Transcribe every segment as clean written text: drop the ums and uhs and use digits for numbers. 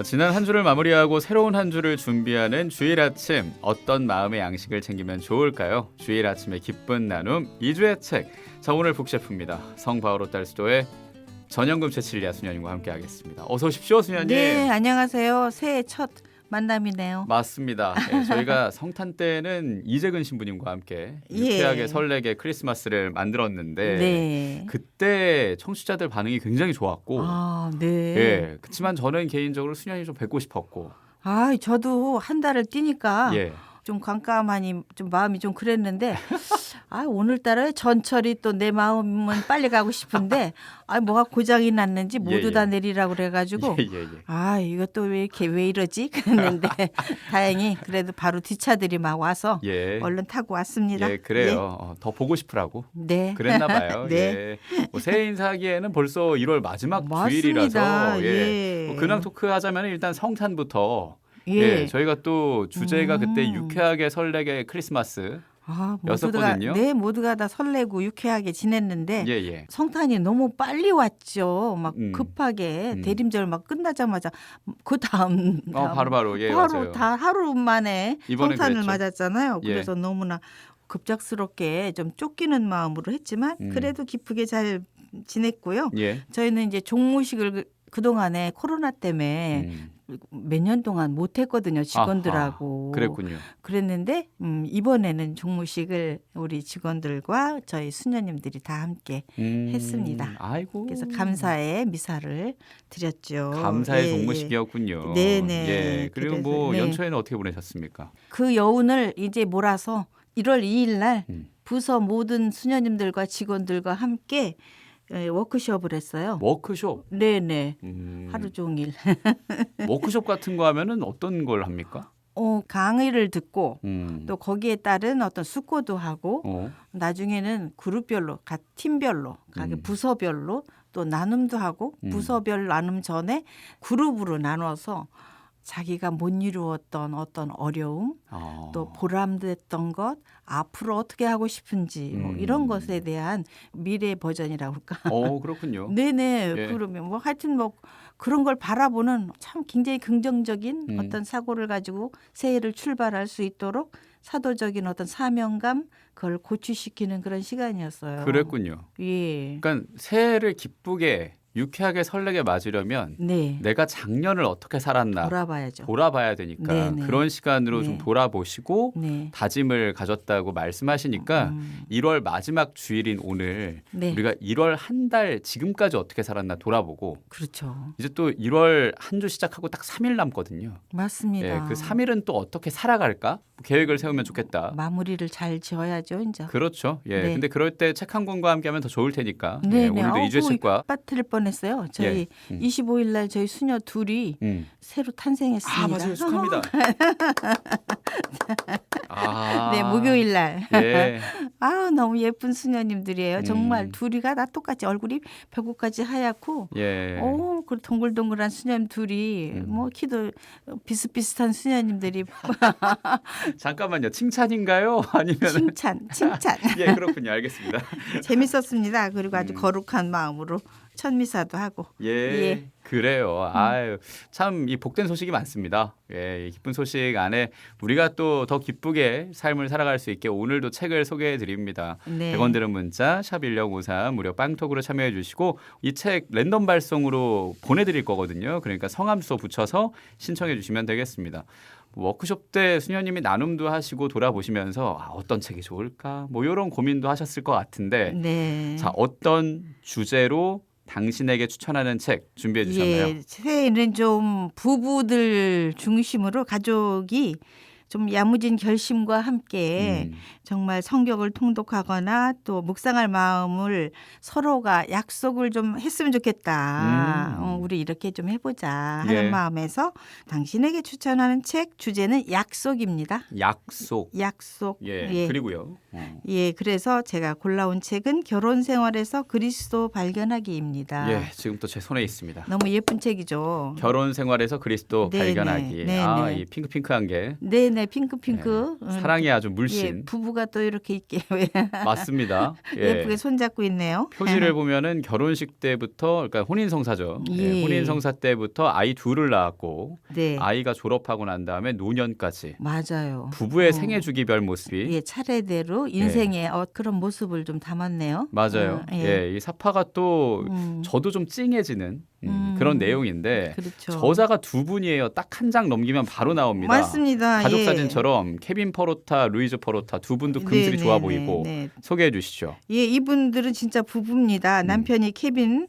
지난 한 주를 마무리하고 새로운 한 주를 준비하는 주일 아침, 어떤 마음의 양식을 챙기면 좋을까요? 주일 아침의 기쁜 나눔 2주의 책. 자, 오늘 북셰프입니다. 성 바오로 딸 수도의 전영금 제칠리아 수녀님과 함께 하겠습니다. 어서 오십시오, 수녀님. 네, 안녕하세요. 새해 첫 만남이네요. 맞습니다. 네, 저희가 성탄 때는 이재근 신부님과 함께 유쾌하게 설레게 크리스마스를 만들었는데 네. 그때 청취자들 반응이 굉장히 좋았고 네. 예, 그렇지만 저는 개인적으로 수녀님 좀 뵙고 싶었고 저도 한 달을 뛰니까 예. 좀 깜깜하니 좀 마음이 좀 그랬는데 오늘따라 전철이 또 내 마음은 빨리 가고 싶은데 뭐가 고장이 났는지 모두 다 내리라고 그래가지고 이것도 왜 이러지 그랬는데 다행히 그래도 바로 뒷차들이 막 와서 얼른 타고 왔습니다. 예, 그래요. 더 보고 싶으라고. 네. 그랬나 봐요. 네. 뭐 새해 인사하기에는 벌써 1월 마지막 주일이라서 뭐 근황 토크 하자면 일단 성탄부터 저희가 또 주제가 그때 유쾌하게 설레게 크리스마스 였었거든요. 모두가 다 설레고 유쾌하게 지냈는데 성탄이 너무 빨리 왔죠. 막 급하게 대림절 막 끝나자마자 그 다음 바로 바로 맞아요. 다 하루 만에 성탄을 그랬죠. 맞았잖아요. 그래서 너무나 급작스럽게 좀 쫓기는 마음으로 했지만 그래도 기쁘게 잘 지냈고요. 저희는 이제 종무식을 그동안에 코로나 때문에 몇 년 동안 못했거든요. 직원들하고. 그랬군요. 그랬는데 이번에는 종무식을 우리 직원들과 저희 수녀님들이 다 함께 했습니다. 아이고. 그래서 감사의 미사를 드렸죠. 감사의 종무식이었군요. 네네. 그리고 뭐 연초에는 어떻게 보내셨습니까? 그 여운을 이제 몰아서 1월 2일 날 부서 모든 수녀님들과 직원들과 함께 워크숍을 했어요. 워크숍? 네네. 하루 종일. 워크숍 같은 거 하면은 어떤 걸 합니까? 강의를 듣고 또 거기에 따른 어떤 숙고도 하고 나중에는 그룹별로, 각 팀별로, 각 부서별로 또 나눔도 하고 부서별 나눔 전에 그룹으로 나눠서 자기가 못 이루었던 어떤 어려움 또 보람됐던 것 앞으로 어떻게 하고 싶은지 뭐 이런 것에 대한 미래 버전이라고 할까. 그렇군요. 네네. 그러면 뭐 하여튼 뭐 그런 걸 바라보는 참 굉장히 긍정적인 어떤 사고를 가지고 새해를 출발할 수 있도록 사도적인 어떤 사명감 그걸 고취시키는 그런 시간이었어요. 그랬군요. 그러니까 새해를 기쁘게 유쾌하게 설레게 맞으려면 내가 작년을 어떻게 살았나 돌아봐야 되니까 그런 시간으로 좀 돌아보시고 다짐을 가졌다고 말씀하시니까 1월 마지막 주일인 오늘 우리가 1월 한 달 지금까지 어떻게 살았나 돌아보고 그렇죠. 이제 또 1월 한 주 시작하고 딱 3일 남거든요. 맞습니다. 그 3일은 또 어떻게 살아갈까? 계획을 세우면 좋겠다. 마무리를 잘 지어야죠, 이제. 그렇죠. 근데 그럴 때 책 한 권과 함께하면 더 좋을 테니까. 오늘도 2주의 책과 빠뜨릴 뻔했어요. 저희 25일 날 저희 수녀 둘이 새로 탄생했습니다. 맞아요. 축하합니다. 네, 목요일 날. 너무 예쁜 수녀님들이에요. 정말 둘이가 다 똑같이 얼굴이 벽구까지 하얗고 그 동글동글한 수녀님 둘이 뭐 키도 비슷비슷한 수녀님들이 잠깐만요. 칭찬인가요? 아니면 칭찬. 그렇군요. 알겠습니다. 재밌었습니다. 그리고 아주 거룩한 마음으로 첫 미사도 하고. 그래요. 참 이 복된 소식이 많습니다. 이 기쁜 소식 안에 우리가 또 더 기쁘게 삶을 살아갈 수 있게 오늘도 책을 소개해 드립니다. 100원 드는 문자 샵 1053 무료 빵톡으로 참여해 주시고 이 책 랜덤 발송으로 보내드릴 거거든요. 그러니까 성함 주소 붙여서 신청해 주시면 되겠습니다. 워크숍 때 수녀님이 나눔도 하시고 돌아보시면서 어떤 책이 좋을까 뭐 이런 고민도 하셨을 것 같은데 자, 어떤 주제로 당신에게 추천하는 책 준비해 주셨나요? 새해에는 좀 부부들 중심으로 가족이 좀 야무진 결심과 함께 정말 성경을 통독하거나 또 묵상할 마음을 서로가 약속을 좀 했으면 좋겠다. 우리 이렇게 좀 해보자 하는 마음에서 당신에게 추천하는 책 주제는 약속입니다. 약속. 그리고요. 그래서 제가 골라온 책은 결혼 생활에서 그리스도 발견하기입니다. 지금 또 제 손에 있습니다. 너무 예쁜 책이죠. 결혼 생활에서 그리스도 발견하기. 이 핑크핑크한 게. 네네 핑크핑크. 사랑이 아주 물씬. 예, 부부가 또 이렇게 있게 맞습니다. 예. 예쁘게 손잡고 있네요. 표지를 보면은 결혼식 때부터 그러니까 혼인성사죠. 예. 혼인성사 때부터 아이 둘을 낳았고 네. 아이가 졸업하고 난 다음에 노년까지 맞아요. 부부의 생애 주기별 모습이 예, 차례대로 인생의 그런 모습을 좀 담았네요. 맞아요. 예, 이 사파가 또 저도 좀 찡해지는 그런 내용인데 그렇죠. 저자가 두 분이에요. 딱 한 장 넘기면 바로 나옵니다. 맞습니다. 가족 예. 사진처럼 케빈 퍼로타, 루이즈 퍼로타 두 분도 금슬이 좋아 보이고 소개해 주시죠. 예, 이분들은 진짜 부부입니다. 남편이 케빈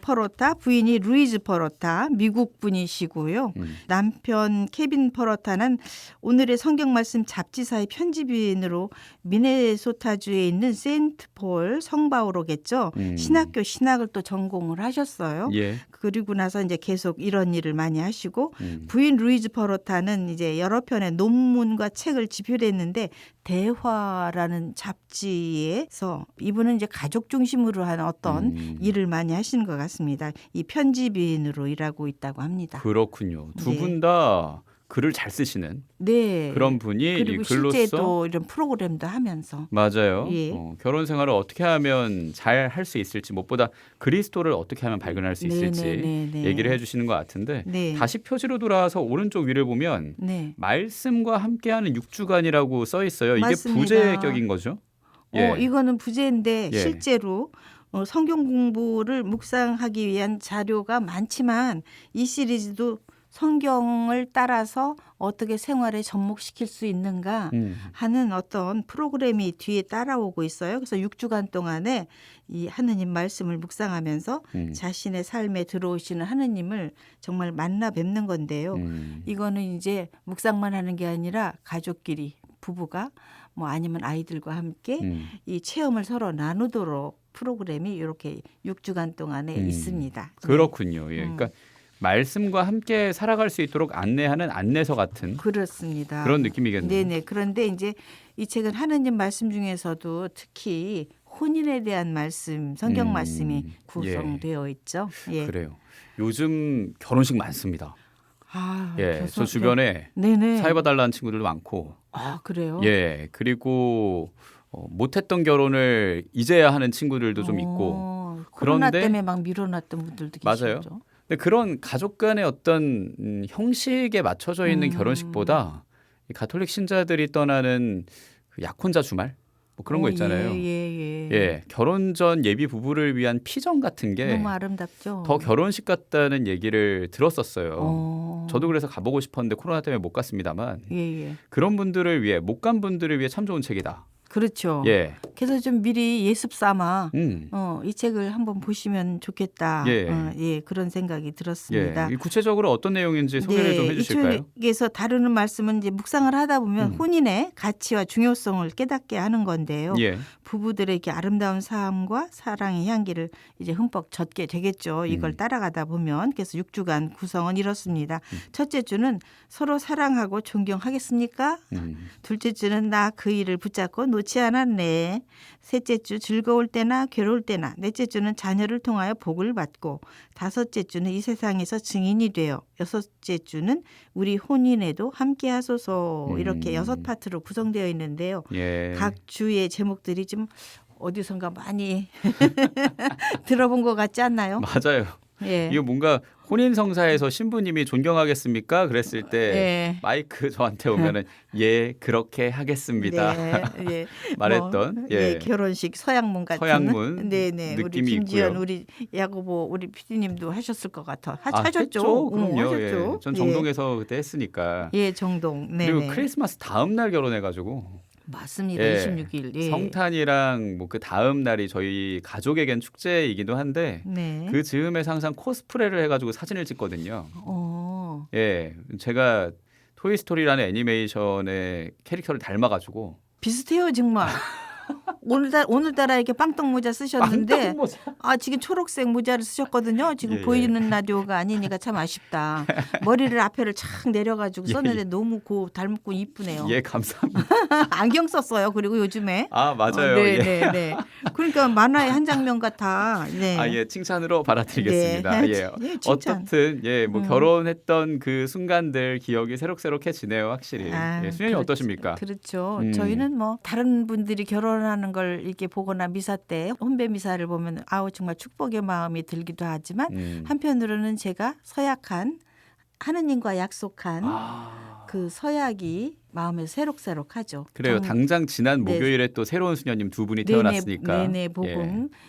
퍼로타, 부인이 루이즈 퍼로타, 미국 분이시고요. 남편 케빈 퍼로타는 오늘의 성경 말씀 잡지사의 편집인으로 미네소타주에 있는 세인트폴 성바오로겠죠. 신학교 신학을 또 전공을 하셨어요. 예. 그리고 나서 이제 계속 이런 일을 많이 하시고 부인 루이즈 퍼로타는 이제 여러 편의 논문과 책을 집필했는데 대화라는 잡지에서 이분은 이제 가족 중심으로 한 어떤 일을 많이 하시는 것 같습니다. 이 편집인으로 일하고 있다고 합니다. 그렇군요. 두 분 다 글을 잘 쓰시는 그런 분이 그리고 이 글로써 실제도 이런 프로그램도 하면서 맞아요. 예. 결혼 생활을 어떻게 하면 잘 할 수 있을지 무엇보다 그리스도를 어떻게 하면 발견할 수 있을지 얘기를 해주시는 것 같은데 다시 표지로 돌아와서 오른쪽 위를 보면 말씀과 함께하는 6주간이라고 써 있어요. 이게 맞습니다. 부제격인 거죠? 예. 이거는 부제인데 실제로 성경 공부를 묵상하기 위한 자료가 많지만 이 시리즈도 성경을 따라서 어떻게 생활에 접목시킬 수 있는가 하는 어떤 프로그램이 뒤에 따라오고 있어요. 그래서 6주간 동안에 이 하느님 말씀을 묵상하면서 자신의 삶에 들어오시는 하느님을 정말 만나 뵙는 건데요. 이거는 이제 묵상만 하는 게 아니라 가족끼리 부부가 뭐 아니면 아이들과 함께 이 체험을 서로 나누도록 프로그램이 이렇게 6주간 동안에 있습니다. 그렇군요. 예. 그러니까 말씀과 함께 살아갈 수 있도록 안내하는 안내서 같은 그렇습니다. 그런 느낌이겠네요. 네네. 그런데 이제 이 책은 하느님 말씀 중에서도 특히 혼인에 대한 말씀, 성경 말씀이 구성되어 있죠. 예. 그래요. 요즘 결혼식 많습니다. 저 주변에 네네. 사회봐달라는 친구들도 많고. 그래요? 예. 그리고 못했던 결혼을 이제야 하는 친구들도 좀 있고. 코로나 때문에 막 밀어놨던 분들도 계시죠. 맞아요. 근데 그런 가족 간의 어떤 형식에 맞춰져 있는 결혼식보다 이 가톨릭 신자들이 떠나는 그 약혼자 주말 뭐 그런 거 있잖아요. 예, 결혼 전 예비 부부를 위한 피정 같은 게 너무 아름답죠. 더 결혼식 같다는 얘기를 들었었어요. 저도 그래서 가보고 싶었는데 코로나 때문에 못 갔습니다만 그런 분들을 위해 못 간 분들을 위해 참 좋은 책이다. 그렇죠. 예. 그래서 좀 미리 예습 삼아 이 책을 한번 보시면 좋겠다. 그런 생각이 들었습니다. 구체적으로 어떤 내용인지 소개를 좀 해주실까요? 이 책에서 다루는 말씀은 이제 묵상을 하다 보면 혼인의 가치와 중요성을 깨닫게 하는 건데요. 부부들에게 아름다운 삶과 사랑의 향기를 이제 흠뻑 젖게 되겠죠. 이걸 따라가다 보면. 그래서 6주간 구성은 이렇습니다. 첫째 주는 서로 사랑하고 존경하겠습니까? 둘째 주는 나 그 일을 붙잡고 놓지 않았네. 셋째 주 즐거울 때나 괴로울 때나. 넷째 주는 자녀를 통하여 복을 받고. 다섯째 주는 이 세상에서 증인이 되어. 여섯째 주는 우리 혼인에도 함께 하소서. 이렇게 6파트로 구성되어 있는데요. 각 주의 제목들이 좀 어디선가 많이 들어본 것 같지 않나요? 맞아요. 이거 뭔가 혼인성사에서 신부님이 존경하겠습니까? 그랬을 때 마이크 저한테 오면은 그렇게 하겠습니다. 말했던 결혼식 서양문 같은 느낌이 우리 김지연 있고요. 우리 야고보 우리 PD님도 하셨을 것 같아. 하셨죠? 했죠. 그럼요. 하셨죠. 전 정동에서 그때 했으니까. 정동. 그리고 크리스마스 다음 날 결혼해가지고. 맞습니다. 26일. 성탄이랑 뭐 그 다음 날이 저희 가족에겐 축제이기도 한데 그 즈음에 항상 코스프레를 해가지고 사진을 찍거든요. 제가 토이스토리라는 애니메이션의 캐릭터를 닮아가지고 비슷해요 정말. 오늘따라 이렇게 빵떡 모자 쓰셨는데 빵떡 모자. 지금 초록색 모자를 쓰셨거든요. 지금 예, 보이는 라디오가 아니니까 참 아쉽다. 머리를 앞에를 착 내려가지고 예, 썼는데 예. 너무 닮고 이쁘네요. 예, 감사합니다. 안경 썼어요. 그리고 요즘에. 맞아요. 네, 예. 네, 네. 그러니까 만화의 한 장면 같아. 네. 예, 칭찬으로 받아들이겠습니다. 네. 예. 네, 칭찬. 어떻든 뭐 결혼했던 그 순간들 기억이 새록새록해지네요, 확실히. 예, 수녀님 그렇죠. 어떠십니까? 그렇죠. 저희는 뭐 다른 분들이 결혼하는 걸 이렇게 보거나 미사 때 혼배 미사를 보면 정말 축복의 마음이 들기도 하지만 한편으로는 제가 서약한 하느님과 약속한 그 서약이 마음에 새록새록하죠. 그래요. 당장 지난 네. 목요일에 또 새로운 수녀님 두 분이 태어났으니까. 네네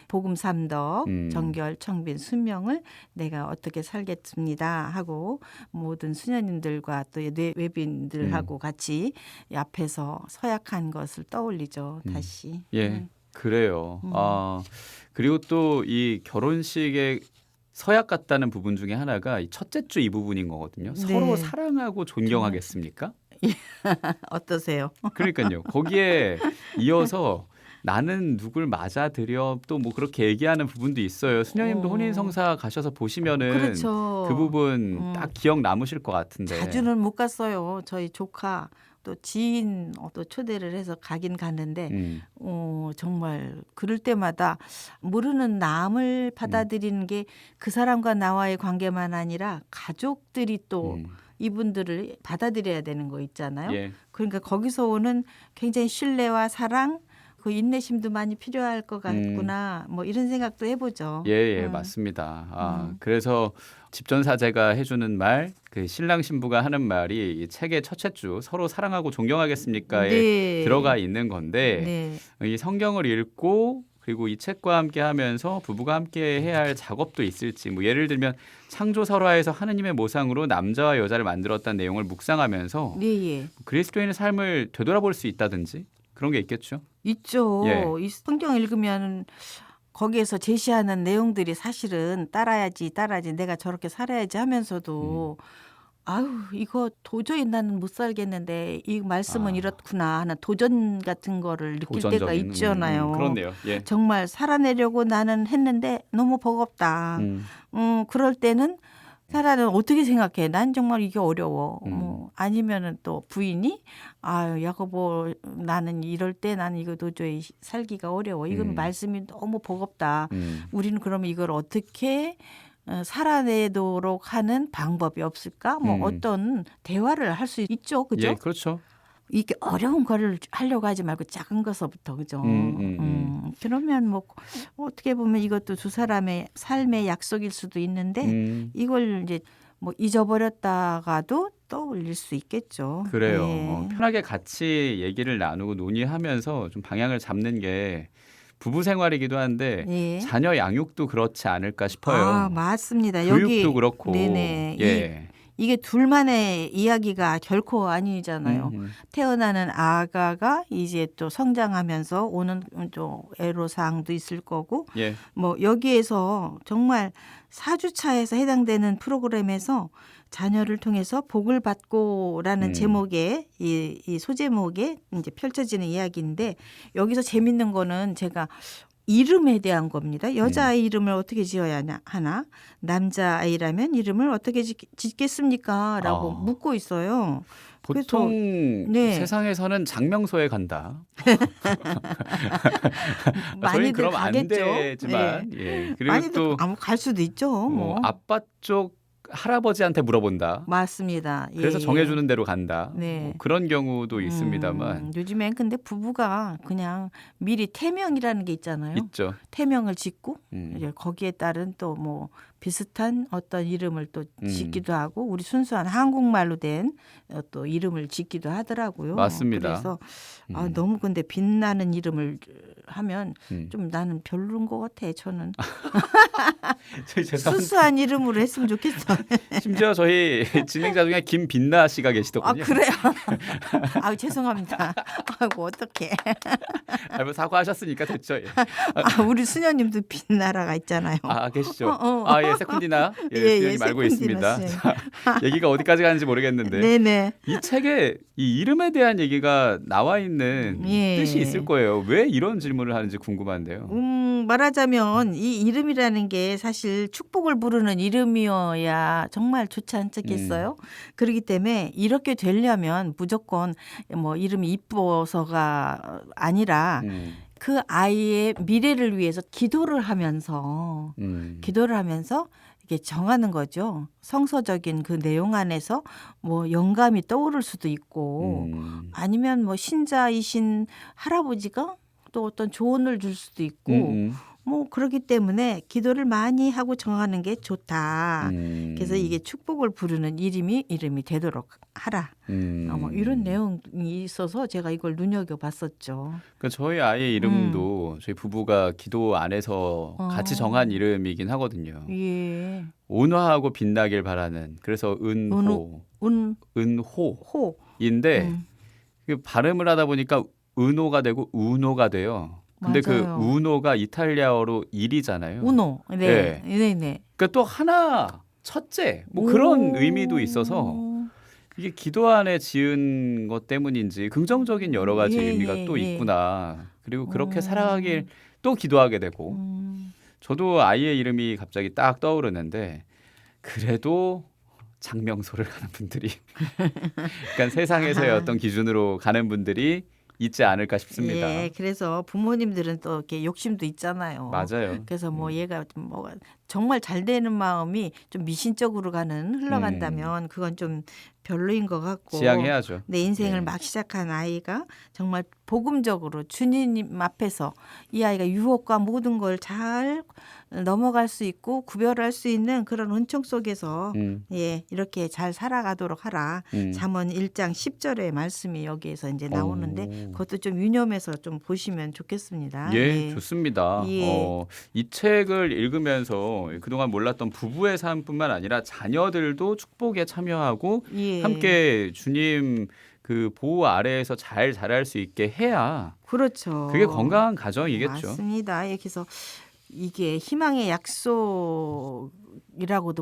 복음 삼덕 정결 청빈 순명을 내가 어떻게 살겠습니다 하고 모든 수녀님들과 또 외빈들하고 같이 앞에서 서약한 것을 떠올리죠. 다시. 예, 그래요. 그리고 또 이 결혼식에 서약 같다는 부분 중에 하나가 이 첫째 주 이 부분인 거거든요. 서로 사랑하고 존경하겠습니까? 어떠세요? 그러니까요. 거기에 이어서 나는 누굴 맞아들여 또 뭐 그렇게 얘기하는 부분도 있어요. 수녀님도 혼인성사 가셔서 보시면은 그렇죠. 그 부분 딱 기억 남으실 것 같은데. 자주는 못 갔어요. 저희 조카 또 지인 또 초대를 해서 가긴 갔는데 정말 그럴 때마다 모르는 남을 받아들이는 게 그 사람과 나와의 관계만 아니라 가족들이 또 이분들을 받아들여야 되는 거 있잖아요. 예. 그러니까 거기서 오는 굉장히 신뢰와 사랑, 그 인내심도 많이 필요할 것 같구나. 뭐 이런 생각도 해보죠. 예, 맞습니다. 그래서 집전사제가 해주는 말, 그 신랑 신부가 하는 말이 이 책의 첫째 주 서로 사랑하고 존경하겠습니까에 네. 들어가 있는 건데 이 성경을 읽고 그리고 이 책과 함께 하면서 부부가 함께 해야 할 작업도 있을지 뭐 예를 들면 창조 설화에서 하느님의 모상으로 남자와 여자를 만들었다는 내용을 묵상하면서 그리스도인의 삶을 되돌아볼 수 있다든지 그런 게 있겠죠. 있죠. 예. 이 성경 읽으면 거기에서 제시하는 내용들이 사실은 따라야지 내가 저렇게 살아야지 하면서도 이거 도저히 나는 못 살겠는데 이 말씀은 이렇구나 하는 도전 같은 거를 느낄 때가 있잖아요. 그렇네요. 예. 정말 살아내려고 나는 했는데 너무 버겁다. 그럴 때는 사람은 어떻게 생각해? 난 정말 이게 어려워. 뭐 아니면은 또 부인이 야고보 나는 이럴 때 나는 이거 도저히 살기가 어려워. 이건 말씀이 너무 버겁다. 우리는 그러면 이걸 어떻게 살아내도록 하는 방법이 없을까? 뭐 어떤 대화를 할 수 있죠, 그죠? 예, 그렇죠. 이게 어려운 거를 하려고 하지 말고 작은 것서부터 그죠? 그러면 뭐 어떻게 보면 이것도 두 사람의 삶의 약속일 수도 있는데 이걸 이제 뭐 잊어버렸다가도 떠올릴 수 있겠죠. 그래요. 네. 편하게 같이 얘기를 나누고 논의하면서 좀 방향을 잡는 게 부부 생활이기도 한데 자녀 양육도 그렇지 않을까 싶어요. 맞습니다. 교육도 여기 그렇고. 네네. 예. 이게 둘만의 이야기가 결코 아니잖아요. 태어나는 아가가 이제 또 성장하면서 오는 또 애로사항도 있을 거고 뭐 여기에서 정말 4주차에서 해당되는 프로그램에서 자녀를 통해서 복을 받고라는 제목의 이 소제목에 이제 펼쳐지는 이야기인데 여기서 재밌는 거는 제가 이름에 대한 겁니다. 여자아이 이름을 어떻게 지어야 하나? 남자아이라면 이름을 어떻게 짓겠습니까? 라고 묻고 있어요. 보통 세상에서는 장명소에 간다. 많이들 그럼 가겠죠. 안 되지만 그리고 많이들 또 갈 수도 있죠. 뭐. 아빠 쪽 할아버지한테 물어본다. 맞습니다. 그래서 정해주는 대로 간다. 뭐 그런 경우도 있습니다만. 요즘엔 근데 부부가 그냥 미리 태명이라는 게 있잖아요. 있죠. 태명을 짓고 거기에 따른 또 뭐 비슷한 어떤 이름을 또 짓기도 하고 우리 순수한 한국말로 된 또 이름을 짓기도 하더라고요. 맞습니다. 그래서 너무 근데 빛나는 이름을 하면 좀 나는 별로인 것 같아. 저는 수수한 이름으로 했으면 좋겠어요. 심지어 저희 진행자 중에 김빛나 씨가 계시더군요. 아 그래요? 아 죄송합니다. 아이고 어떡해. 뭐 사과하셨으니까 됐죠. 예. 아 우리 수녀님도 빛나라가 있잖아요. 아 계시죠. 예, 세쿤디나 수녀님 알고 있습니다. 자, 얘기가 어디까지 가는지 모르겠는데. 네네. 이 책에 이 이름에 대한 얘기가 나와 있는 뜻이 있을 거예요. 왜 이런 질문을 하는지 궁금한데요. 말하자면 이 이름이라는 게 사실 축복을 부르는 이름이어야 정말 좋지 않겠어요? 그렇기 때문에 이렇게 되려면 무조건 뭐 이름이 이뻐서가 아니라 그 아이의 미래를 위해서 기도를 하면서 이게 정하는 거죠. 성서적인 그 내용 안에서 뭐 영감이 떠오를 수도 있고 아니면 뭐 신자이신 할아버지가 또 어떤 조언을 줄 수도 있고 뭐 그렇기 때문에 기도를 많이 하고 정하는 게 좋다. 그래서 이게 축복을 부르는 이름이 되도록 하라. 뭐 이런 내용이 있어서 제가 이걸 눈여겨봤었죠. 그러니까 저희 아이의 이름도 저희 부부가 기도 안에서 같이 정한 이름이긴 하거든요. 예. 온화하고 빛나길 바라는. 그래서 은호인데 그 발음을 하다 보니까 은호가 되고 우노가 돼요. 근데 맞아요. 그 우노가 이탈리아어로 일이잖아요. 우노. 네. 네. 네. 그러니까 또 하나 첫째 뭐 그런 의미도 있어서 이게 기도 안에 지은 것 때문인지 긍정적인 여러 가지 의미가 또 있구나. 그리고 그렇게 살아가길 또 기도하게 되고. 저도 아이의 이름이 갑자기 딱 떠오르는데 그래도 장명소를 가는 분들이 그러니까 세상에서의 어떤 기준으로 가는 분들이 있지 않을까 싶습니다. 예, 그래서 부모님들은 또 이렇게 욕심도 있잖아요. 맞아요. 그래서 뭐 얘가 뭐 정말 잘 되는 마음이 좀 미신적으로 흘러간다면 그건 좀 별로인 것 같고 지양해야죠. 내 인생을 막 시작한 아이가 정말 복음적으로 주님 앞에서 이 아이가 유혹과 모든 걸 잘 넘어갈 수 있고 구별할 수 있는 그런 은총 속에서 이렇게 잘 살아가도록 하라. 잠언 1장 10절의 말씀이 여기에서 이제 나오는데 그것도 좀 유념해서 좀 보시면 좋겠습니다. 예, 좋습니다. 이 책을 읽으면서 그동안 몰랐던 부부의 삶뿐만 아니라 자녀들도 축복에 참여하고 함께 주님 그 보호 아래에서 잘 자랄 수 있게 해야 그렇죠. 그게 건강한 가정이겠죠. 맞습니다. 그래서 이게 희망의 약속이라고도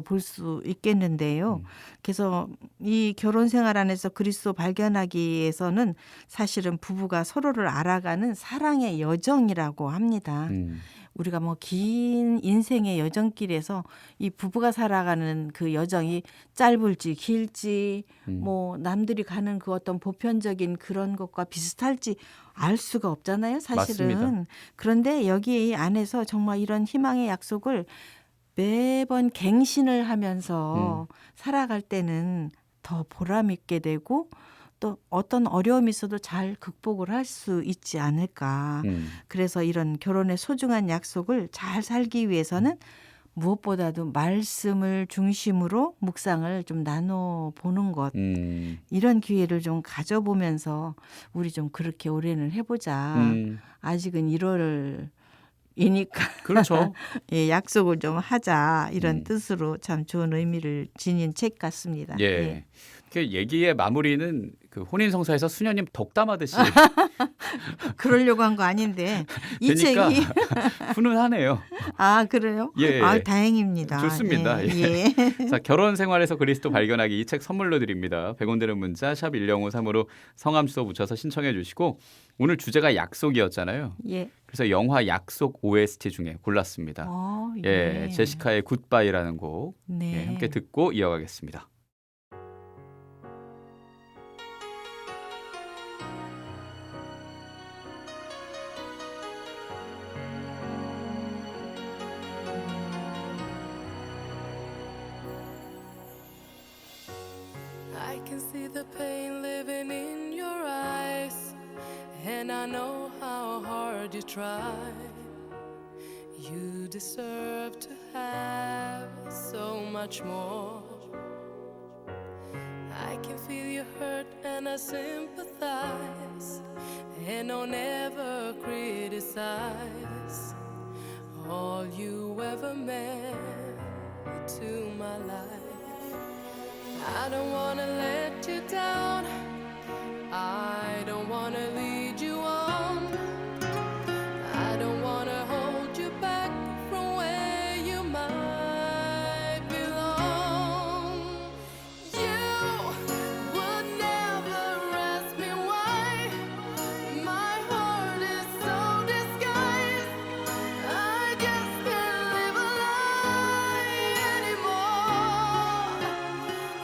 볼 수 있겠는데요. 그래서 이 결혼 생활 안에서 그리스도 발견하기에서는 사실은 부부가 서로를 알아가는 사랑의 여정이라고 합니다. 우리가 뭐 긴 인생의 여정길에서 이 부부가 살아가는 그 여정이 짧을지 길지 뭐 남들이 가는 그 어떤 보편적인 그런 것과 비슷할지 알 수가 없잖아요, 사실은. 맞습니다. 그런데 여기 안에서 정말 이런 희망의 약속을 매번 갱신을 하면서 살아갈 때는 더 보람 있게 되고 또 어떤 어려움이 있어도 잘 극복을 할 수 있지 않을까. 그래서 이런 결혼의 소중한 약속을 잘 살기 위해서는 무엇보다도 말씀을 중심으로 묵상을 좀 나눠보는 것. 이런 기회를 좀 가져보면서 우리 좀 그렇게 올해는 해보자. 아직은 1월이니까 그렇죠. 예, 약속을 좀 하자. 이런 뜻으로 참 좋은 의미를 지닌 책 같습니다. 예. 그 얘기의 마무리는 그 혼인성사에서 수녀님 덕담하듯이 그러려고 한 거 아닌데 이 되니까 책이 훈훈하네요. 아 그래요? 예. 아 다행입니다. 좋습니다. 예. 자, 결혼 생활에서 그리스도 발견하기 이 책 선물로 드립니다. 100원 드는 문자 샵 1053으로 성함 주소 붙여서 신청해 주시고 오늘 주제가 약속이었잖아요. 예. 그래서 영화 약속 OST 중에 골랐습니다. 예. 제시카의 굿바이라는 곡 네. 함께 듣고 이어가겠습니다. I can see the pain living in your eyes, and I know how hard you try. You deserve to have so much more. I can feel your hurt and I sympathize, and I'll never criticize all you ever meant to my life. I don't wanna let you down. I don't wanna lead you on. I don't wanna hold you back from where you might belong. You would never ask me why. My heart is so disguised. I just can't live a lie anymore.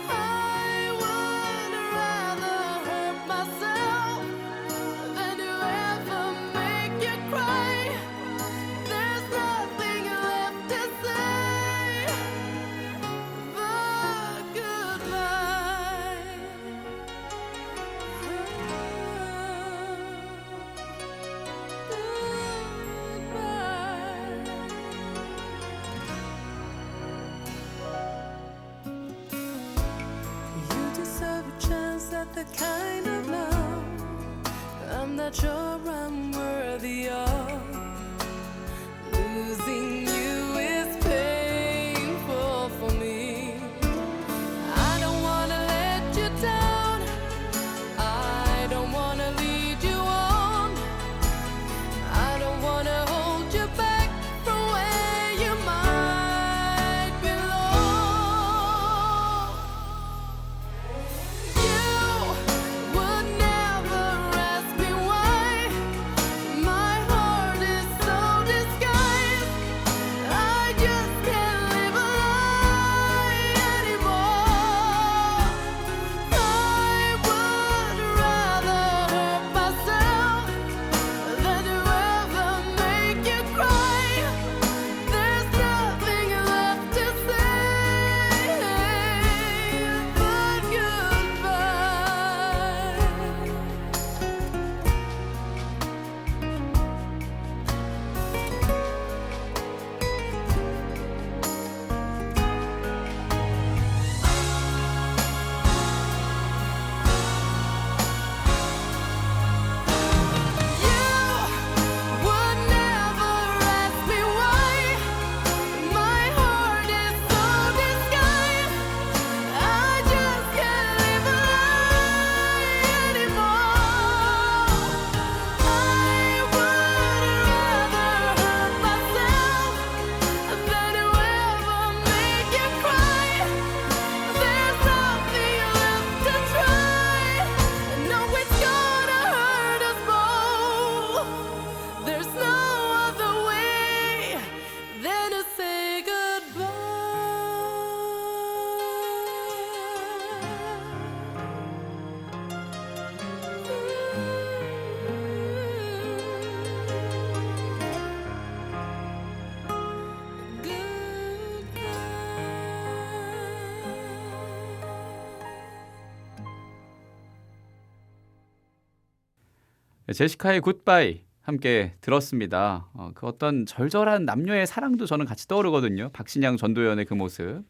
I would rather hurt myself than to ever make you cry. There's nothing left to say but goodbye. You deserve a chance at the kind of love I'm not sure I'm worthy of. Losing you is painful for me. I don't wanna let you down. I don't wanna lead you on. I don't wanna hold you back from where you might belong. You would never ask me why. My heart is so disguised. I just can't live a lie anymore. I would rather hurt myself than to ever make you cry. There's nothing left to say but goodbye. You would never ask me why. My heart is so disguised. I just can't live a lie anymore. I would rather hurt myself than to ever make you cry. There's nothing left to try. No, it's gonna hurt us both. There's no other way than to say 제시카의 굿바이 함께 들었습니다. 그 어떤 절절한 남녀의 사랑도 저는 같이 떠오르거든요. 박신양 전도연의 그 모습.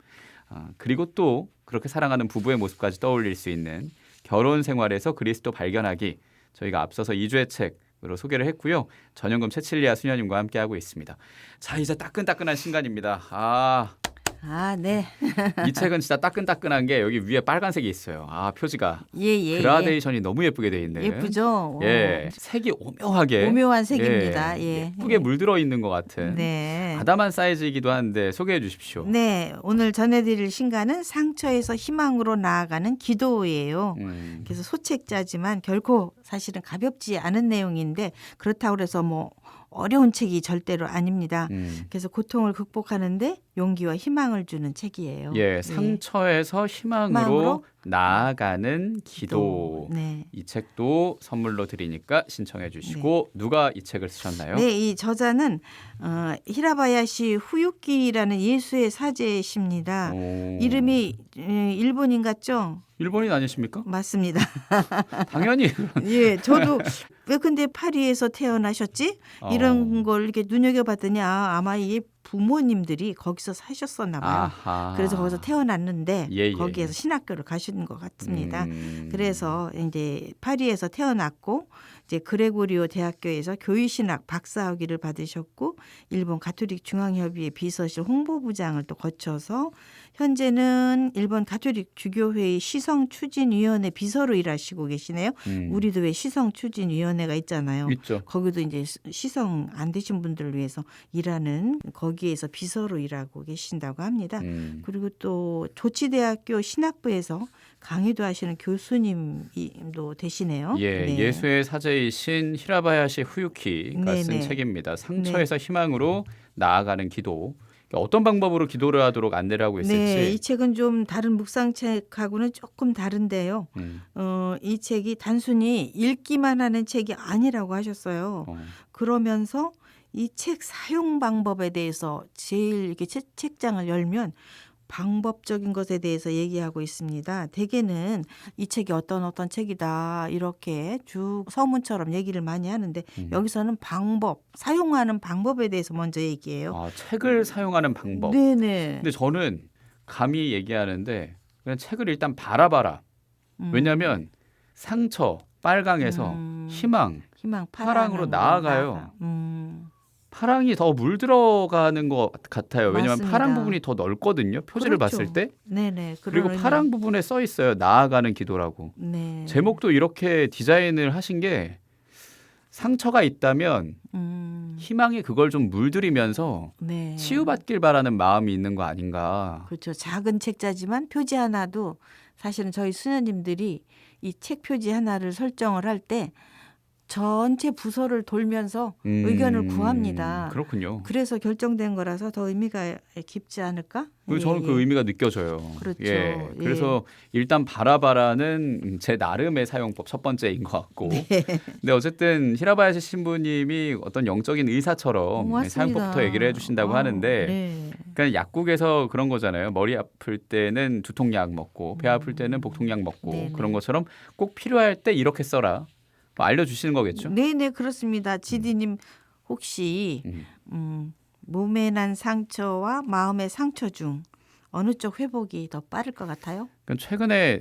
그리고 또 그렇게 사랑하는 부부의 모습까지 떠올릴 수 있는 결혼 생활에서 그리스도 발견하기. 저희가 앞서서 2주의 책으로 소개를 했고요. 전영금 채칠리아 수녀님과 함께하고 있습니다. 자, 이제 따끈따끈한 신간입니다. 네. 이 책은 진짜 따끈따끈한 게 여기 위에 빨간색이 있어요. 표지가. 예. 그라데이션이 너무 예쁘게 돼 있네. 예쁘죠? 예. 색이 오묘하게. 오묘한 색입니다. 예. 예쁘게 물들어 있는 것 같은. 네. 아담한 사이즈이기도 한데 소개해 주십시오. 네. 오늘 전해드릴 신간은 상처에서 희망으로 나아가는 기도예요. 그래서 소책자지만 결코 사실은 가볍지 않은 내용인데 그렇다고 해서 뭐 어려운 책이 절대로 아닙니다. 그래서 고통을 극복하는데 용기와 희망을 주는 책이에요. 예, 상처에서 희망으로 나아가는 기도. 네. 이 책도 선물로 드리니까 신청해 주시고 누가 이 책을 쓰셨나요? 네, 이 저자는 히라바야시 후유키라는 예수의 사제십니다. 이름이 일본인 같죠? 일본인 아니십니까? 맞습니다. 당연히. 예, 저도 왜 근데 파리에서 태어나셨지? 이런 걸 이렇게 눈여겨봤더니 아마 이게 부모님들이 거기서 사셨었나 봐요. 아하. 그래서 거기서 태어났는데 예, 예. 거기에서 신학교를 가시는 것 같습니다. 그래서 이제 파리에서 태어났고 이제 그레고리오 대학교에서 교의신학 박사학위를 받으셨고 일본 가톨릭 중앙협의회 비서실 홍보부장을 또 거쳐서 현재는 일본 가톨릭 주교회의 시성추진위원회 비서로 일하시고 계시네요. 우리도 왜 시성추진위원회가 있잖아요. 있죠. 거기도 이제 시성 안 되신 분들을 위해서 일하는 거기에서 비서로 일하고 계신다고 합니다. 그리고 또 조치대학교 신학부에서 강의도 하시는 교수님도 되시네요. 예, 네. 예수의 사제이신 히라바야시 후유키가 쓴 네네. 책입니다. 상처에서 희망으로 나아가는 기도. 어떤 방법으로 기도를 하도록 안내를 하고 있을지. 네, 이 책은 좀 다른 묵상책하고는 조금 다른데요. 이 책이 단순히 읽기만 하는 책이 아니라고 하셨어요. 그러면서 이 책 사용 방법에 대해서 제일 이렇게 책장을 열면 방법적인 것에 대해서 얘기하고 있습니다. 대개는 이 책이 어떤 책이다 이렇게 쭉 서문처럼 얘기를 많이 하는데 여기서는 방법, 사용하는 방법에 대해서 먼저 얘기해요. 아, 책을 사용하는 방법. 네네. 근데 저는 감히 얘기하는데 그냥 책을 일단 바라봐라. 왜냐하면 상처, 빨강에서 희망, 파랑으로 나아가요. 파랑이 더 물들어가는 것 같아요. 왜냐하면 맞습니다. 파랑 부분이 더 넓거든요. 표지를 그렇죠. 봤을 때. 네네. 그리고 그런 파랑 부분에 써 있어요. 나아가는 기도라고. 네. 제목도 이렇게 디자인을 하신 게 상처가 있다면 희망이 그걸 좀 물들이면서 네. 치유받길 바라는 마음이 있는 거 아닌가. 그렇죠. 작은 책자지만 표지 하나도 사실은 저희 수녀님들이 이 책 표지 하나를 설정을 할 때 전체 부서를 돌면서 의견을 구합니다. 그렇군요. 그래서 결정된 거라서 더 의미가 깊지 않을까? 저는 그 의미가 느껴져요. 그렇죠. 예. 그래서 일단 바라바라는 제 나름의 사용법 첫 번째인 것 같고. 근데 어쨌든 히라바야시 신부님이 어떤 영적인 의사처럼 맞습니다. 사용법부터 얘기를 해주신다고 하는데, 네. 그러니까 약국에서 그런 거잖아요. 머리 아플 때는 두통약 먹고, 배 아플 때는 복통약 먹고 네네. 그런 것처럼 꼭 필요할 때 이렇게 써라. 뭐 알려주시는 거겠죠. 네네 그렇습니다. 지디님 혹시 몸에 난 상처와 마음의 상처 중 어느 쪽 회복이 더 빠를 것 같아요? 그러니까 최근에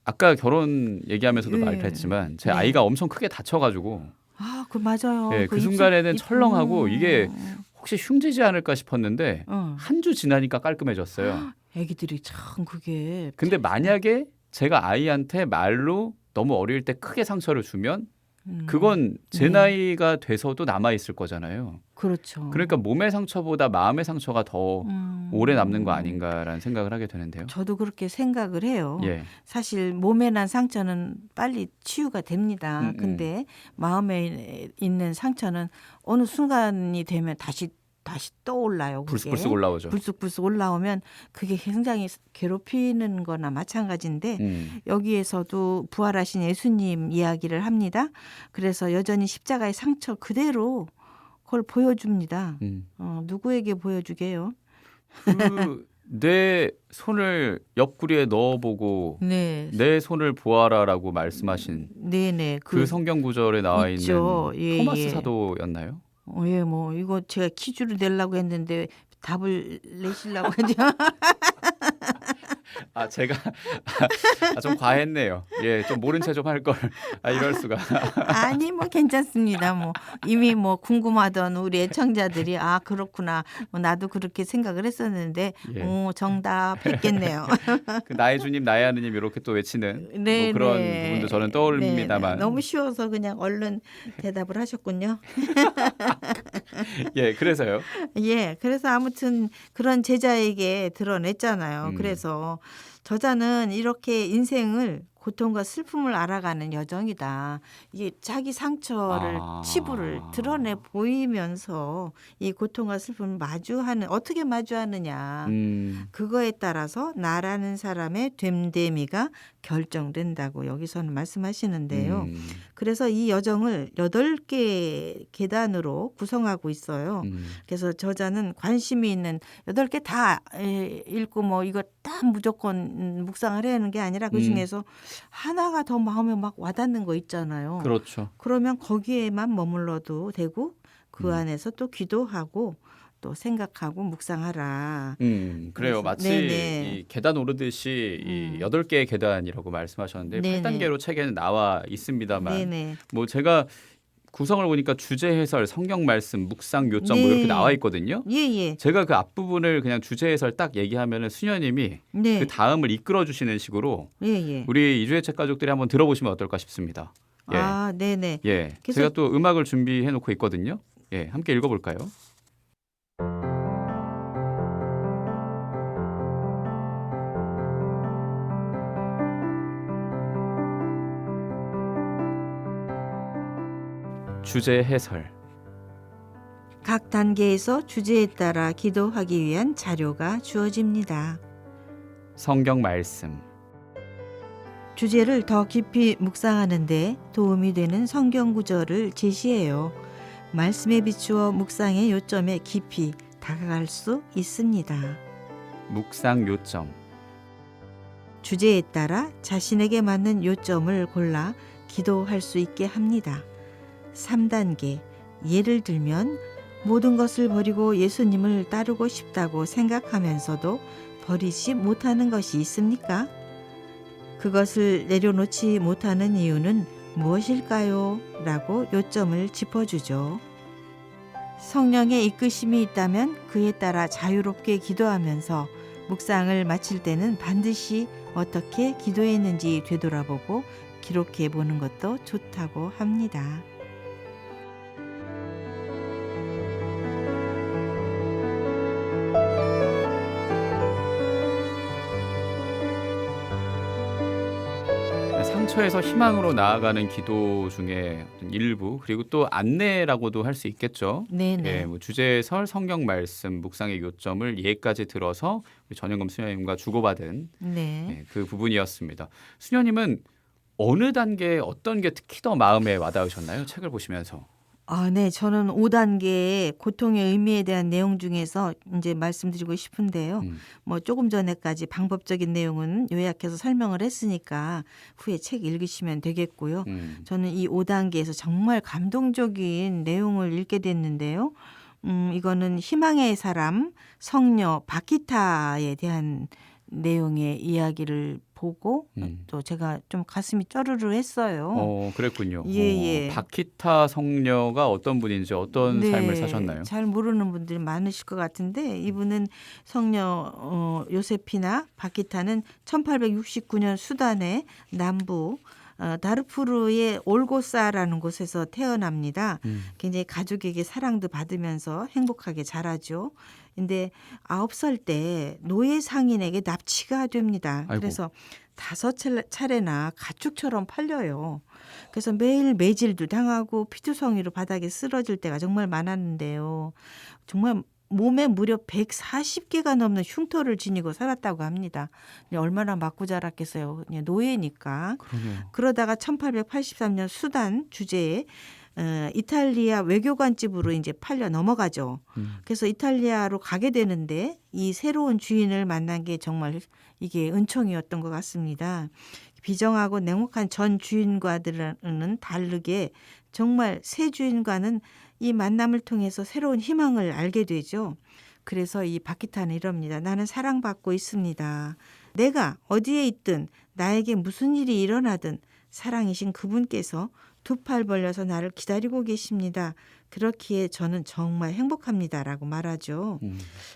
아까 결혼 얘기하면서도 네. 말했지만 제 네. 아이가 엄청 크게 다쳐가지고 아, 그 맞아요. 예, 그 순간에는 철렁하고 이게 혹시 흉지지 않을까 싶었는데 한 주 지나니까 깔끔해졌어요. 애기들이 참 그게 근데 만약에 제가 아이한테 말로 너무 어릴 때 크게 상처를 주면 그건 제 네. 나이가 돼서도 남아있을 거잖아요. 그렇죠. 그러니까 몸의 상처보다 마음의 상처가 더 오래 남는 거 아닌가라는 생각을 하게 되는데요. 저도 그렇게 생각을 해요. 예. 사실 몸에 난 상처는 빨리 치유가 됩니다. 근데 마음에 있는 상처는 어느 순간이 되면 다시 떠올라요. 그게. 불쑥불쑥 올라오죠. 불쑥불쑥 올라오면 그게 굉장히 괴롭히는 거나 마찬가지인데 여기에서도 부활하신 예수님 이야기를 합니다. 그래서 여전히 십자가의 상처 그대로 그걸 보여줍니다. 누구에게 보여주게요? 내 손을 옆구리에 넣어보고 네. 내 손을 보아라라고 말씀하신 네네. 그 성경 구절에 나와 있죠. 있는 예, 토마스 예. 사도였나요? 예, 뭐 이거 제가 퀴즈를 내려고 했는데 답을 내시려고 하죠. 아 제가 좀 과했네요. 예, 좀 모른 채 좀 할 걸. 아 이럴 수가. 아니 뭐 괜찮습니다. 뭐 이미 뭐 궁금하던 우리 애청자들이 아 그렇구나. 뭐 나도 그렇게 생각을 했었는데 예. 오 정답 했겠네요. 그 나의 주님 나의 하느님 이렇게 또 외치는 네, 뭐 그런 네. 부분도 저는 떠올립니다만. 네, 너무 쉬워서 그냥 얼른 대답을 하셨군요. 예, 그래서요. 예, 그래서 아무튼 그런 제자에게 드러냈잖아요. 그래서 저자는 이렇게 인생을 고통과 슬픔을 알아가는 여정이다. 이게 자기 상처를 치부를 드러내 보이면서 이 고통과 슬픔을 마주하는 어떻게 마주하느냐. 그거에 따라서 나라는 사람의 됨됨이가 결정된다고 여기서는 말씀하시는데요. 그래서 이 여정을 8개 계단으로 구성하고 있어요. 그래서 저자는 관심이 있는 8개 다 읽고 뭐 이거 다 무조건 묵상을 해야 하는 게 아니라 그중에서 하나가 더 마음에 막 와닿는 거 있잖아요. 그렇죠. 그러면 거기에만 머물러도 되고 그 안에서 또 기도하고 또 생각하고 묵상하라. 그래요. 그래서, 마치 네네. 이 계단 오르듯이 이 8개의 계단이라고 말씀하셨는데 네네. 8단계로 책에는 나와 있습니다만 네네. 뭐 제가 구성을 보니까 주제 해설, 성경 말씀, 묵상 요점 뭐 네. 이렇게 나와 있거든요. 예예. 제가 그 앞부분을 그냥 주제 해설 딱 얘기하면은 수녀님이 네. 그 다음을 이끌어 주시는 식으로 예예. 우리 이주의 책 가족들이 한번 들어보시면 어떨까 싶습니다. 예. 아, 네네. 예. 그래서- 제가 또 음악을 준비해 놓고 있거든요. 예. 함께 읽어 볼까요? 주제 해설. 각 단계에서 주제에 따라 기도하기 위한 자료가 주어집니다. 성경 말씀. 주제를 더 깊이 묵상하는 데 도움이 되는 성경 구절을 제시해요. 말씀에 비추어 묵상의 요점에 깊이 다가갈 수 있습니다. 묵상 요점. 주제에 따라 자신에게 맞는 요점을 골라 기도할 수 있게 합니다. 3단계. 예를 들면 모든 것을 버리고 예수님을 따르고 싶다고 생각하면서도 버리지 못하는 것이 있습니까? 그것을 내려놓지 못하는 이유는 무엇일까요? 라고 요점을 짚어주죠. 성령의 이끄심이 있다면 그에 따라 자유롭게 기도하면서 묵상을 마칠 때는 반드시 어떻게 기도했는지 되돌아보고 기록해 보는 것도 좋다고 합니다. 상처에서 희망으로 나아가는 기도 중에 어떤 일부 그리고 또 안내라고도 할 수 있겠죠. 네네. 예, 뭐 주제설, 성경 말씀, 묵상의 요점을 예까지 들어서 우리 전영금 수녀님과 주고받은 네. 예, 그 부분이었습니다. 수녀님은 어느 단계에 어떤 게 특히 더 마음에 와닿으셨나요? 책을 보시면서. 아, 네. 저는 5단계의 고통의 의미에 대한 내용 중에서 이제 말씀드리고 싶은데요. 뭐 조금 전에까지 방법적인 내용은 요약해서 설명을 했으니까 후에 책 읽으시면 되겠고요. 저는 이 5단계에서 정말 감동적인 내용을 읽게 됐는데요. 이거는 희망의 사람 성녀 바키타에 대한 내용의 이야기를 보고 또 제가 좀 가슴이 쩌르르 했어요. 그랬군요. 예. 바키타 성녀가 어떤 분인지 어떤 네, 삶을 사셨나요? 잘 모르는 분들이 많으실 것 같은데 이분은 성녀 요세피나 바키타는 1869년 수단의 남부 다르푸르의 올고사라는 곳에서 태어납니다. 굉장히 가족에게 사랑도 받으면서 행복하게 자라죠. 근데 9살 때 노예 상인에게 납치가 됩니다. 아이고. 그래서 5차례나 가축처럼 팔려요. 그래서 매일 매질도 당하고 피투성이로 바닥에 쓰러질 때가 정말 많았는데요. 정말 몸에 무려 140개가 넘는 흉터를 지니고 살았다고 합니다. 얼마나 맞고 자랐겠어요. 그냥 노예니까. 그러네요. 그러다가 1883년 수단 주재에 이탈리아 외교관집으로 이제 팔려 넘어가죠. 그래서 이탈리아로 가게 되는데 이 새로운 주인을 만난 게 정말 이게 은총이었던 것 같습니다. 비정하고 냉혹한 전 주인과들은 다르게 정말 새 주인과는 이 만남을 통해서 새로운 희망을 알게 되죠. 그래서 이 바키타는 이럽니다. 나는 사랑받고 있습니다. 내가 어디에 있든 나에게 무슨 일이 일어나든 사랑이신 그분께서 두 팔 벌려서 나를 기다리고 계십니다. 그렇기에 저는 정말 행복합니다라고 말하죠.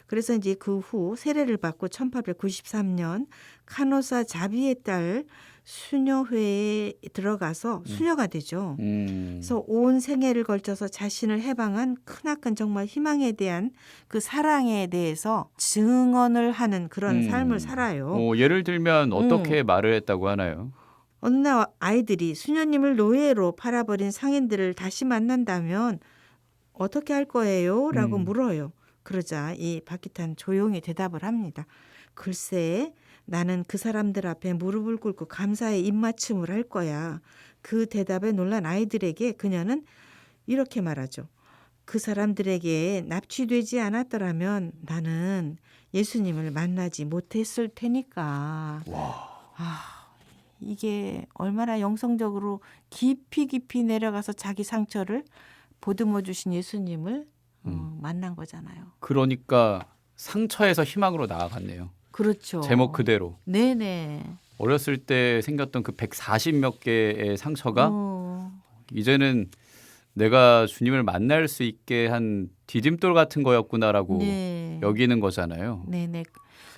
그래서 이제 그 후 세례를 받고 1893년 카노사 자비의 딸 수녀회에 들어가서 수녀가 되죠. 그래서 온 생애를 걸쳐서 자신을 해방한 크나큰 정말 희망에 대한 그 사랑에 대해서 증언을 하는 그런 삶을 살아요. 예를 들면 어떻게 말을 했다고 하나요? 어느 날 아이들이 수녀님을 노예로 팔아버린 상인들을 다시 만난다면 어떻게 할 거예요? 라고 물어요. 그러자 이 바키타는 조용히 대답을 합니다. 글쎄 나는 그 사람들 앞에 무릎을 꿇고 감사의 입맞춤을 할 거야. 그 대답에 놀란 아이들에게 그녀는 이렇게 말하죠. 그 사람들에게 납치되지 않았더라면 나는 예수님을 만나지 못했을 테니까. 이게 얼마나 영성적으로 깊이 내려가서 자기 상처를 보듬어 주신 예수님을 만난 거잖아요. 그러니까 상처에서 희망으로 나아갔네요. 그렇죠. 제목 그대로. 네네. 어렸을 때 생겼던 그 140몇 개의 상처가 이제는 내가 주님을 만날 수 있게 한 디딤돌 같은 거였구나라고 네. 여기는 거잖아요. 네네.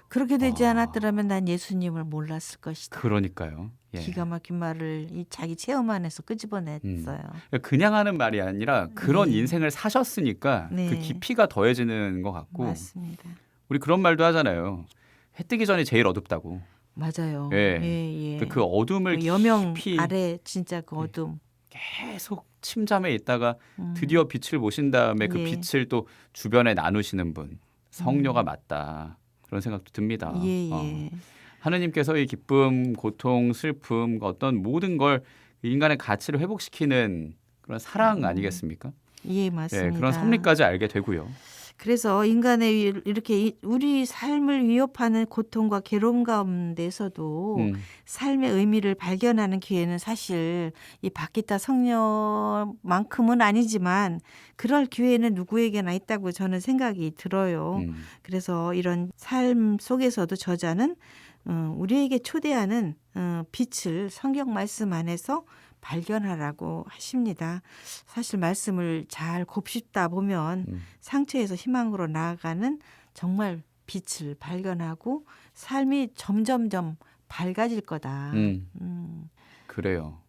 그렇게 되지 않았더라면 난 예수님을 몰랐을 것이다. 그러니까요. 예. 기가 막힌 말을 이 자기 체험 안에서 끄집어냈어요. 그냥 하는 말이 아니라 그런 인생을 사셨으니까 네. 그 깊이가 더해지는 것 같고 맞습니다. 우리 그런 말도 하잖아요. 해 뜨기 전이 제일 어둡다고. 맞아요. 예. 예, 예. 그 어둠을 그 여명 깊이 아래 진짜 그 어둠. 계속 침잠에 있다가 드디어 빛을 보신 다음에 그 예. 빛을 또 주변에 나누시는 분 성녀가 맞다 그런 생각도 듭니다. 예, 예. 하느님께서 이 기쁨, 고통, 슬픔 어떤 모든 걸 인간의 가치를 회복시키는 그런 사랑 아니겠습니까? 예, 맞습니다. 예, 그런 섭리까지 알게 되고요. 그래서 인간의 이렇게 우리 삶을 위협하는 고통과 괴로움 가운데서도 삶의 의미를 발견하는 기회는 사실 이 바키타 성녀만큼은 아니지만 그럴 기회는 누구에게나 있다고 저는 생각이 들어요. 그래서 이런 삶 속에서도 저자는 우리에게 초대하는 빛을 성경 말씀 안에서 발견하라고 하십니다. 사실 말씀을 잘 곱씹다 보면 상처에서 희망으로 나아가는 정말 빛을 발견하고 삶이 점점점 밝아질 거다. 그래요.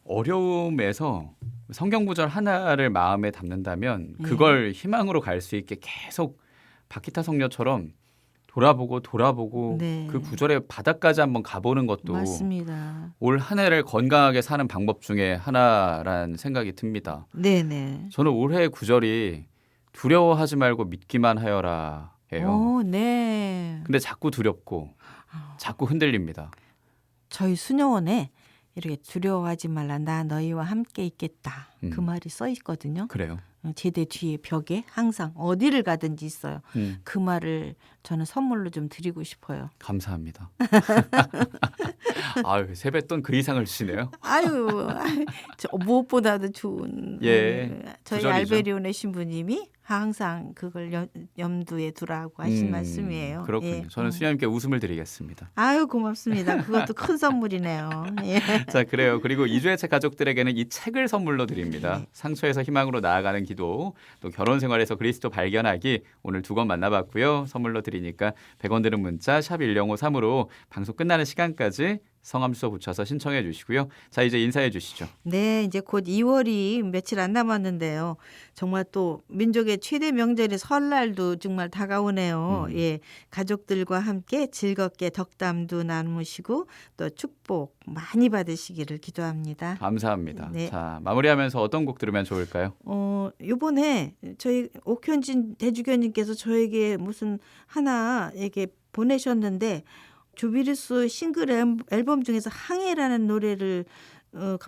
어려움에서 성경 구절 하나를 마음에 담는다면 그걸 희망으로 갈 수 있게 계속 바키타 성녀처럼 돌아보고 네. 그 구절의 바닥까지 한번 가보는 것도 맞습니다. 올 한 해를 건강하게 사는 방법 중에 하나란 생각이 듭니다. 네네. 저는 올해 구절이 두려워하지 말고 믿기만 하여라 예요. 오, 네. 근데 자꾸 두렵고 자꾸 흔들립니다. 저희 수녀원에 이렇게 두려워하지 말라 나 너희와 함께 있겠다. 그 말이 써 있거든요. 그래요. 제대 뒤에 벽에 항상 어디를 가든지 있어요. 그 말을 저는 선물로 좀 드리고 싶어요. 감사합니다. 아유, 세뱃돈 그 이상을 주시네요. 아유, 저 무엇보다도 좋은 예, 저희 구절이죠. 알베리온의 신부님이 항상 그걸 염두에 두라고 하신 말씀이에요. 그렇군요. 예. 저는 수녀님께 웃음을 드리겠습니다. 아유 고맙습니다. 그것도 큰 선물이네요. 예. 자, 그래요. 그리고 이주의 책 가족들에게는 이 책을 선물로 드립니다. 상처에서 희망으로 나아가는 기도, 또 결혼 생활에서 그리스도 발견하기 오늘 두 권 만나봤고요. 선물로 드리니까 100원 드는 문자 샵 1053으로 방송 끝나는 시간까지 성함 주소 붙여서 신청해 주시고요. 자, 이제 인사해 주시죠. 네, 이제 곧 2월이 며칠 안 남았는데요. 정말 또 민족의 최대 명절인 설날도 정말 다가오네요. 예, 가족들과 함께 즐겁게 덕담도 나누시고 또 축복 많이 받으시기를 기도합니다. 감사합니다. 네. 자, 마무리하면서 어떤 곡 들으면 좋을까요? 요번에 저희 옥현진 대주교님께서 저에게 무슨 하나 이렇게 보내셨는데 주비루스 싱글 앨범 중에서 항해라는 노래를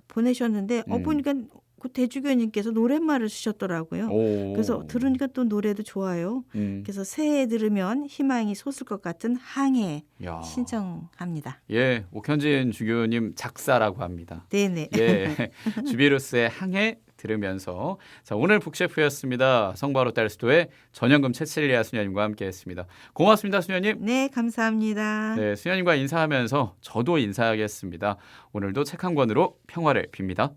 보내셨는데 보니까 그 대주교님께서 노랫말을 주셨더라고요. 오. 그래서 들으니까 또 노래도 좋아요. 그래서 새해 들으면 희망이 솟을 것 같은 항해 야. 신청합니다. 예, 옥현진 주교님 작사라고 합니다. 네네. 예, 주비루스의 항해 들으면서 자, 오늘 북셰프였습니다. 성바로 딸스도의 전현금 채칠리아 수녀님과 함께했습니다. 고맙습니다, 수녀님. 네, 감사합니다. 네, 수녀님과 인사하면서 저도 인사하겠습니다. 오늘도 책 한 권으로 평화를 빕니다.